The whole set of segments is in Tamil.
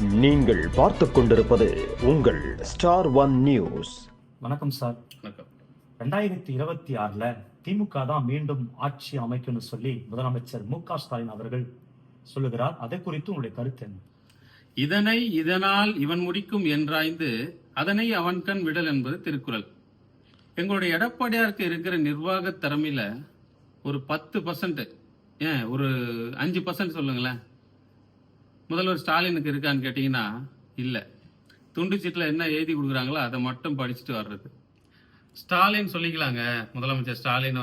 நீங்கள் பார்த்துக் கொண்டிருப்பது உங்கள் ஸ்டார் ஒன் நியூஸ். வணக்கம் சார். வணக்கம். 2026 திமுக தான் மீண்டும் ஆட்சி அமைக்கும்னு சொல்லி முதலமைச்சர் மு.க. ஸ்டாலின் அவர்கள் சொல்லுகிறார். அதை குறித்து உங்களுடைய கருத்து என்ன? இதனால் இவன் முடிக்கும் என்றாய்ந்து அதனை அவன் கண் விடல் என்பது திருக்குறள். எங்களுடைய எடப்பாடியாருக்கு இருக்கிற நிர்வாக திறமையில ஒரு 10%, ஏன் ஒரு 5% சொல்லுங்களேன், முதல்வர் ஸ்டாலினுக்கு இருக்கான்னு கேட்டீங்கன்னா இல்ல. துண்டு சீட்டில் என்ன எழுதி கொடுக்குறாங்களோ அதை மட்டும் படிச்சுட்டு வர்றது. ஸ்டாலின் சொல்லிக்கலாங்க, முதலமைச்சர் ஸ்டாலின்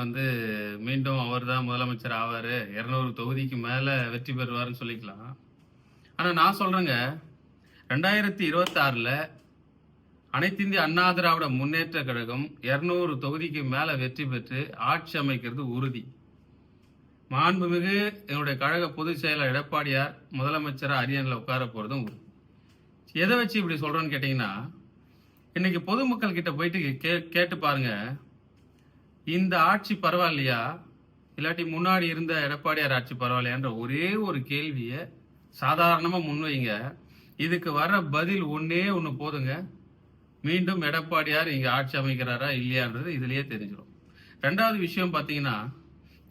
மீண்டும் அவர் தான் முதலமைச்சர் ஆவாரு, 200 தொகுதிக்கு மேல வெற்றி பெறுவாருன்னு சொல்லிக்கலாம். ஆனா நான் சொல்றேங்க, 2026 அனைத்து இந்திய அண்ணா திராவிட முன்னேற்ற கழகம் 200 தொகுதிக்கு மேல வெற்றி பெற்று ஆட்சி அமைக்கிறது உறுதி. மாண்புமிகு என்னுடைய கழக பொதுச் செயலர் எடப்பாடியார் முதலமைச்சரா அரியணையில் உட்கார போறதும் உறுதி. எதை வச்சு இப்படி சொல்றேன்னு கேட்டீங்கன்னா, இன்னைக்கு பொதுமக்கள் கிட்ட போயிட்டு கேட்டு பாருங்க, இந்த ஆட்சி பரவாயில்லையா இல்லாட்டி முன்னாடி இருந்த எடப்பாடியார் ஆட்சி பரவாயில்லையான்ற ஒரே ஒரு கேள்வியை சாதாரணமா முன்வைங்க. இதுக்கு வர பதில் ஒன்னே ஒண்ணு போதுங்க, மீண்டும் எடப்பாடியார் இங்க ஆட்சி அமைக்கிறாரா இல்லையான்றது இதுலயே தெரிஞ்சிடும். ரெண்டாவது விஷயம் பாத்தீங்கன்னா,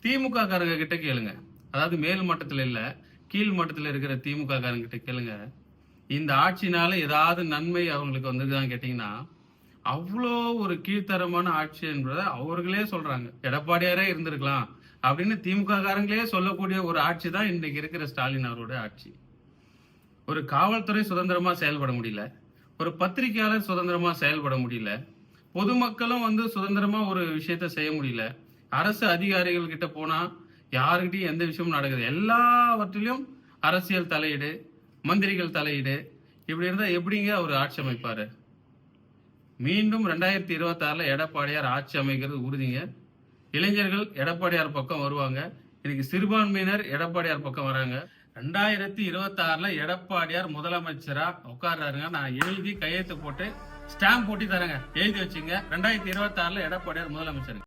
திமுக காரங்க கிட்ட கேளுங்க, அதாவது மேல் மட்டத்துல இல்ல கீழ் மட்டத்துல இருக்கிற திமுக காரங்க கிட்ட கேளுங்க, இந்த ஆட்சினால ஏதாவது நன்மை அவங்களுக்கு வந்திருக்கான்னு கேட்டீங்கன்னா, அவ்வளோ ஒரு கீழ்த்தரமான ஆட்சி என்பதை அவர்களே சொல்றாங்க. எடப்பாடியாரே இருந்திருக்கலாம் அப்படின்னு திமுக காரங்களே சொல்லக்கூடிய ஒரு ஆட்சி தான் இன்னைக்கு இருக்கிற ஸ்டாலின் அவரோட ஆட்சி. ஒரு காவல்துறை சுதந்திரமா செயல்பட முடியல, ஒரு பத்திரிகையாளர் சுதந்திரமா செயல்பட முடியல, பொதுமக்களும் சுதந்திரமா ஒரு விஷயத்த செய்ய முடியல. அரசு அதிகாரிகள் கிட்ட போனா யாருக்கிட்டையும் எந்த விஷயமும் நடக்குது, எல்லாவற்றிலும் அரசியல் தலையீடு, மந்திரிகள் தலையீடு. இப்படி இருந்தா எப்படிங்க அவர் ஆட்சி அமைப்பாரு? மீண்டும் 2026 எடப்பாடியார் ஆட்சி அமைக்கிறது உறுதிங்க. இளைஞர்கள் எடப்பாடியார் பக்கம் வருவாங்க. இன்னைக்கு சிறுபான்மையினர் எடப்பாடியார் பக்கம் வராங்க. 2026 எடப்பாடியார் முதலமைச்சரா உட்கார்றாருங்க. நான் எழுதி கையெழுத்து போட்டு ஸ்டாம்ப் போட்டி தரேங்க, எழுதி வச்சுங்க. 2026 எடப்பாடியார் முதலமைச்சர்.